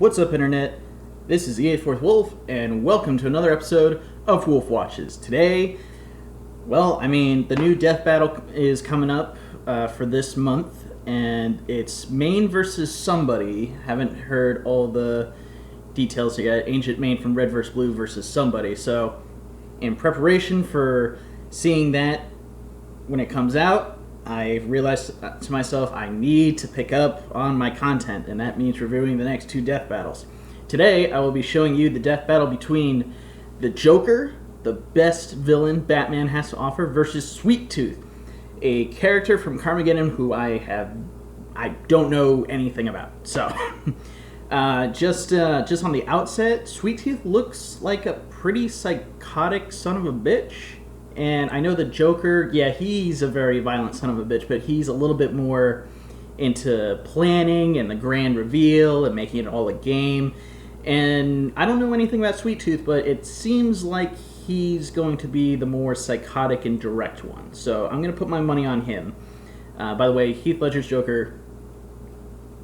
What's up, Internet? This is the 84th Wolf, and welcome to another episode of Wolf Watches. Today, the new death battle is coming up for this month, and it's Maine versus somebody. Haven't heard all the details yet. Ancient Maine from Red vs. Blue versus somebody. So, in preparation for seeing that when it comes out, I realized to myself I need to pick up on my content, and that means reviewing the next two death battles. Today, I will be showing you the death battle between the Joker, the best villain Batman has to offer, versus Sweet Tooth, a character from Carmageddon who I don't know anything about. So, just on the outset, Sweet Tooth looks like a pretty psychotic son of a bitch. And I know the Joker, he's a very violent son of a bitch, but he's a little bit more into planning and the grand reveal and making it all a game. And I don't know anything about Sweet Tooth, but it seems like he's going to be the more psychotic and direct one. So I'm going to put my money on him. By the way, Heath Ledger's Joker,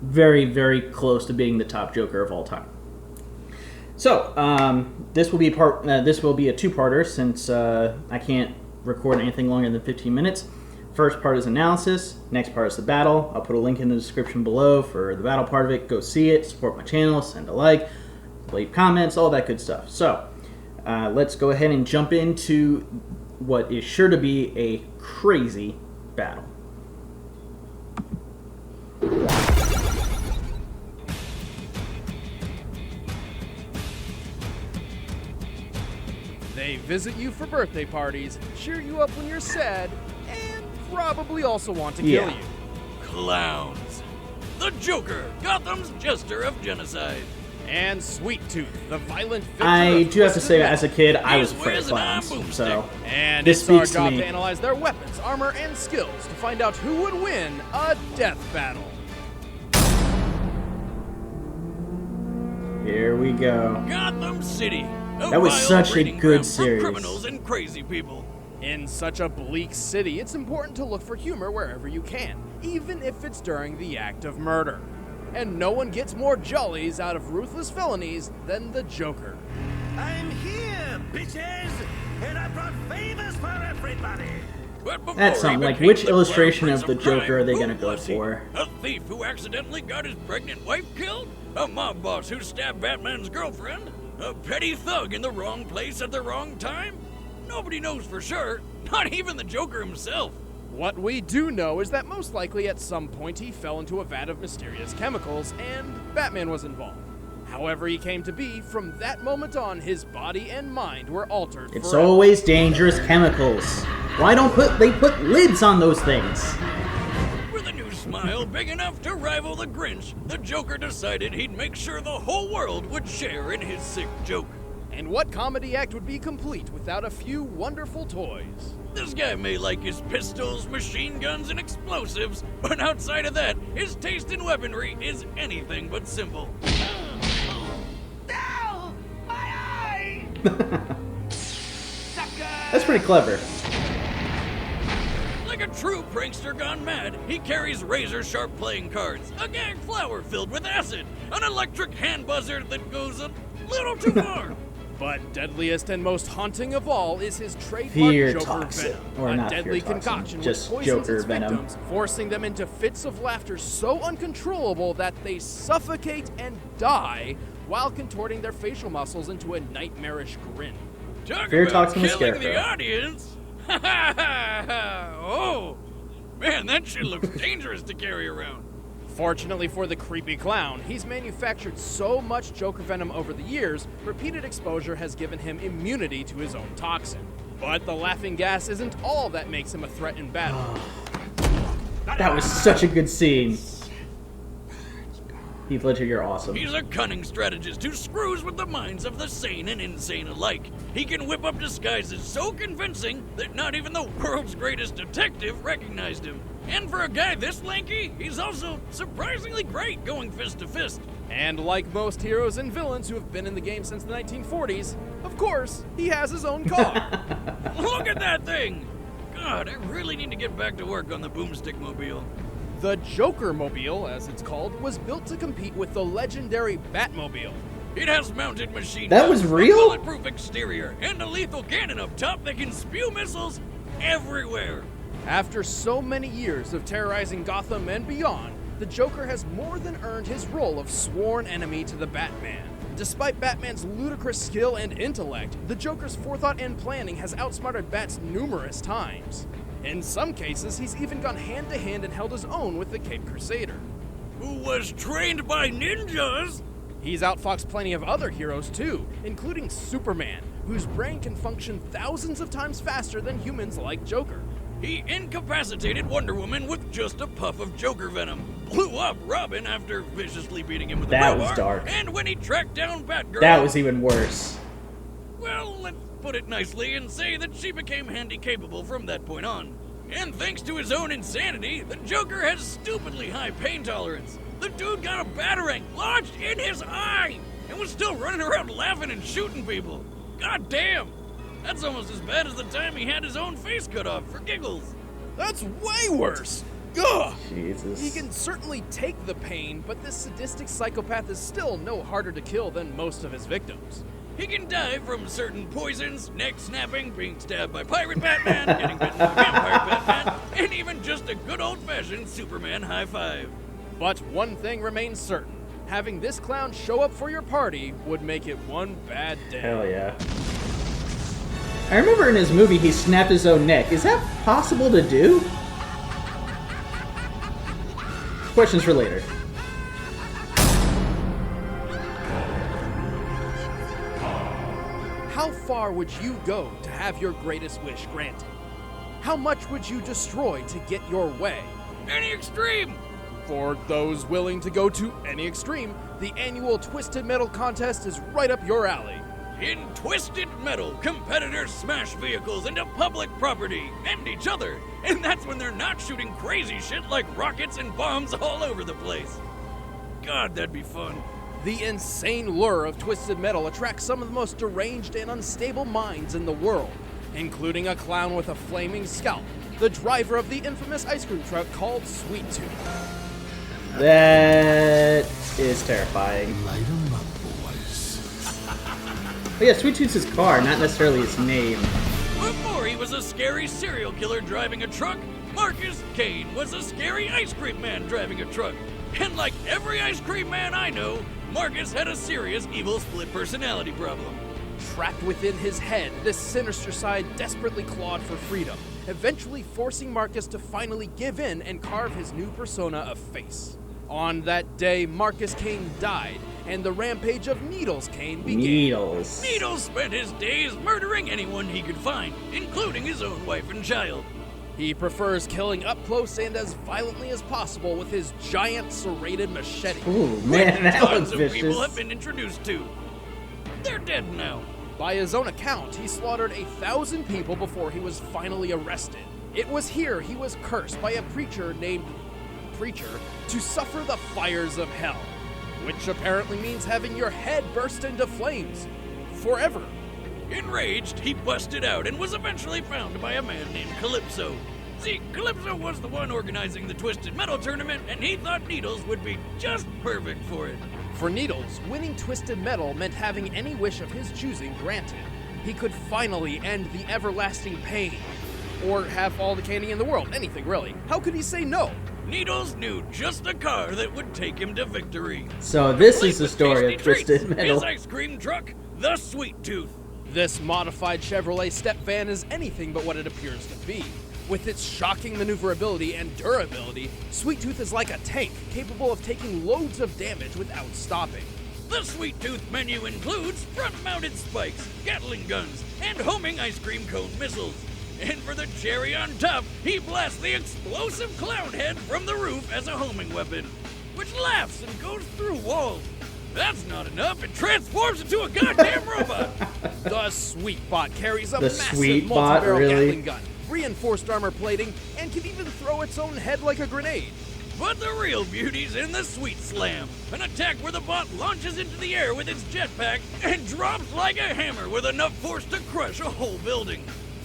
very, very close to being the top Joker of all time. So, this will be a two-parter since I can't record anything longer than 15 minutes. First part is analysis. Next part is the battle. I'll put a link in the description below for the battle part of it. Go see it. Support my channel. Send a like. Leave comments. All that good stuff. So, let's go ahead and jump into what is sure to be a crazy battle. They visit you for birthday parties, cheer you up when you're sad, and probably also want to kill you. Clowns. The Joker, Gotham's jester of genocide. And Sweet Tooth, the violent victim. I do have to say, as a kid, I was afraid of clowns. So and this it's our speaks job to me. To analyze their weapons, armor, and skills to find out who would win a death battle. Here we go. Gotham City. That was such a good series. Criminals and crazy people. In such a bleak city, it's important to look for humor wherever you can, even if it's during the act of murder. And no one gets more jollies out of ruthless felonies than the Joker. I'm here, bitches, and I brought favors for everybody. That's something. Like, which illustration of the Joker are they going to go for? A thief who accidentally got his pregnant wife killed? A mob boss who stabbed Batman's girlfriend? A petty thug in the wrong place at the wrong time? Nobody knows for sure, not even the Joker himself. What we do know is that most likely at some point he fell into a vat of mysterious chemicals and Batman was involved. However he came to be, from that moment on, his body and mind were altered It's forever. always dangerous chemicals. Why don't they put lids on those things? With a new smile big enough to rival the Grinch, the Joker decided he'd make sure the whole world would share in his sick joke. And what comedy act would be complete without a few wonderful toys? This guy may like his pistols, machine guns, and explosives, but outside of that, his taste in weaponry is anything but simple. Ow! My eye! Sucker! That's pretty clever. Like a true prankster gone mad, he carries razor-sharp playing cards, a gag flower filled with acid, an electric hand buzzer that goes a little too far. But deadliest and most haunting of all is his trademark Fear Joker toxin. venom, Or a not deadly fear toxin, concoction just which poisons Joker its venom. victims, forcing them into fits of laughter so uncontrollable that they suffocate and die while contorting their facial muscles into a nightmarish grin. Talk Fear about toxin is killing the Scarecrow. audience. Oh, man, that shit looks dangerous to carry around. Fortunately for the creepy clown, he's manufactured so much Joker venom over the years, repeated exposure has given him immunity to his own toxin. But the laughing gas isn't all that makes him a threat in battle. That was such a good scene. Heath Ledger, you're awesome. He's a cunning strategist who screws with the minds of the sane and insane alike. He can whip up disguises so convincing that not even the world's greatest detective recognized him. And for a guy this lanky, he's also surprisingly great going fist to fist. And like most heroes and villains who have been in the game since the 1940s, of course, he has his own car. Look at that thing! God, I really need to get back to work on the boomstick mobile. The Joker-mobile, as it's called, was built to compete with the legendary Batmobile. It has mounted machine That guns, was real? a bulletproof exterior, and a lethal cannon up top that can spew missiles everywhere. After so many years of terrorizing Gotham and beyond, the Joker has more than earned his role of sworn enemy to the Batman. Despite Batman's ludicrous skill and intellect, the Joker's forethought and planning has outsmarted Bats numerous times. In some cases, he's even gone hand-to-hand and held his own with the Caped Crusader. Who was trained by ninjas? He's outfoxed plenty of other heroes too, including Superman, whose brain can function thousands of times faster than humans like Joker. He incapacitated Wonder Woman with just a puff of Joker venom, blew up Robin after viciously beating him with a That crowbar, was dark. and when he tracked down Batgirl... That was even worse. Well, let's put it nicely and say that she became handy-capable from that point on. And thanks to his own insanity, the Joker has stupidly high pain tolerance. The dude got a batarang lodged in his eye and was still running around laughing and shooting people. God damn! That's almost as bad as the time he had his own face cut off for giggles. That's way worse! Ugh! Jesus. He can certainly take the pain, but this sadistic psychopath is still no harder to kill than most of his victims. He can die from certain poisons, neck snapping, being stabbed by Pirate Batman, getting bitten by Vampire Batman, and even just a good old-fashioned Superman high five. But one thing remains certain. Having this clown show up for your party would make it one bad day. Hell yeah. I remember in his movie he snapped his own neck. Is that possible to do? Questions for later. How far would you go to have your greatest wish granted? How much would you destroy to get your way? Any extreme! For those willing to go to any extreme, the annual Twisted Metal contest is right up your alley. In Twisted Metal, competitors smash vehicles into public property and each other, and that's when they're not shooting crazy shit like rockets and bombs all over the place. God, that'd be fun. The insane lure of Twisted Metal attracts some of the most deranged and unstable minds in the world, including a clown with a flaming scalp, the driver of the infamous ice cream truck called Sweet Tooth. That is terrifying. Light 'em up, boys. But yeah, Sweet Tooth's his car, not necessarily his name. Before he was a scary serial killer driving a truck, Marcus Kane was a scary ice cream man driving a truck. And like every ice cream man I know, Marcus had a serious evil split personality problem. Trapped within his head, this sinister side desperately clawed for freedom, eventually forcing Marcus to finally give in and carve his new persona a face. On that day, Marcus Kane died, and the rampage of Needles Kane began. Needles. Needles spent his days murdering anyone he could find, including his own wife and child. He prefers killing up close and as violently as possible with his giant serrated machete. Ooh, man, that was Tons of people vicious. have been introduced to. They're dead now. By his own account, he slaughtered 1,000 people before he was finally arrested. It was here he was cursed by a preacher named Preacher to suffer the fires of hell, which apparently means having your head burst into flames forever. Enraged, he busted out and was eventually found by a man named Calypso. See, Calypso was the one organizing the Twisted Metal tournament, and he thought Needles would be just perfect for it. For Needles, winning Twisted Metal meant having any wish of his choosing granted. He could finally end the everlasting pain. Or have all the candy in the world, anything really. How could he say no? Needles knew just the car that would take him to victory. So this Complete is the with story tasty of Twisted treats, Metal. His ice cream truck, the Sweet Tooth. This modified Chevrolet step van is anything but what it appears to be. With its shocking maneuverability and durability, Sweet Tooth is like a tank, capable of taking loads of damage without stopping. The Sweet Tooth menu includes front-mounted spikes, Gatling guns, and homing ice cream cone missiles. And for the cherry on top, he blasts the explosive clown head from the roof as a homing weapon, which laughs and goes through walls. That's not enough, it transforms into a goddamn robot! The Sweet Bot carries a The massive Sweet Bot, multi-barrel really? Gatling gun, reinforced armor plating, and can even throw its own head like a grenade. But the real beauty's in the Sweet Slam, an attack where the bot launches into the air with its jetpack and drops like a hammer with enough force to crush a whole building.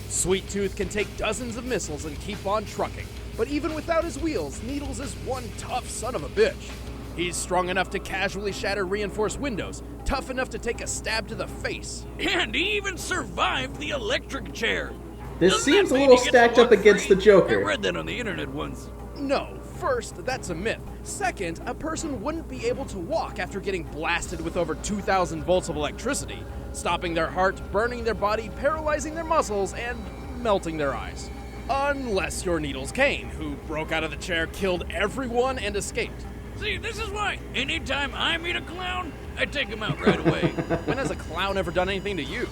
Sweet Tooth can take dozens of missiles and keep on trucking, But even without his wheels, Needles is one tough son of a bitch. He's strong enough to casually shatter reinforced windows, tough enough to take a stab to the face. And he even survived the electric chair. This Doesn't seems that a mean little he gets stacked up walk against free? the Joker. I read that on the internet once. No, first, that's a myth. Second, a person wouldn't be able to walk after getting blasted with over 2,000 volts of electricity, stopping their heart, burning their body, paralyzing their muscles, and melting their eyes. Unless you're Needles Kane, who broke out of the chair, killed everyone, and escaped. See, this is why anytime I meet a clown, I take him out right away. When has a clown ever done anything to you?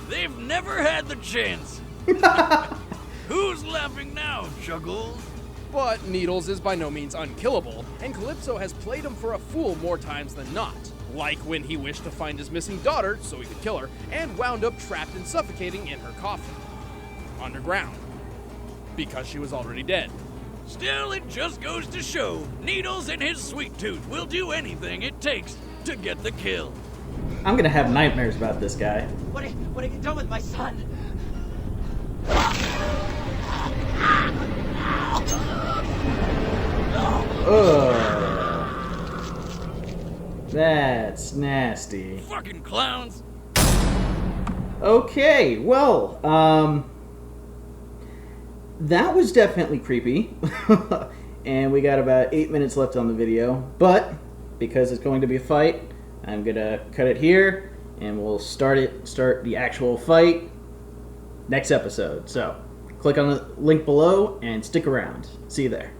They've never had the chance. Who's laughing now, Chuggles? But Needles is by no means unkillable, and Calypso has played him for a fool more times than not. Like when he wished to find his missing daughter so he could kill her, and wound up trapped and suffocating in her coffin. Underground. Because she was already dead. Still, it just goes to show Needles and his sweet tooth will do anything it takes to get the kill. I'm gonna have nightmares about this guy. What have you done with my son? Ugh. That's nasty. Fucking clowns. Okay, well, that was definitely creepy. And we got about 8 minutes left on the video. But, because it's going to be a fight, I'm gonna cut it here, and we'll start the actual fight next episode. So, click on the link below and stick around. See you there.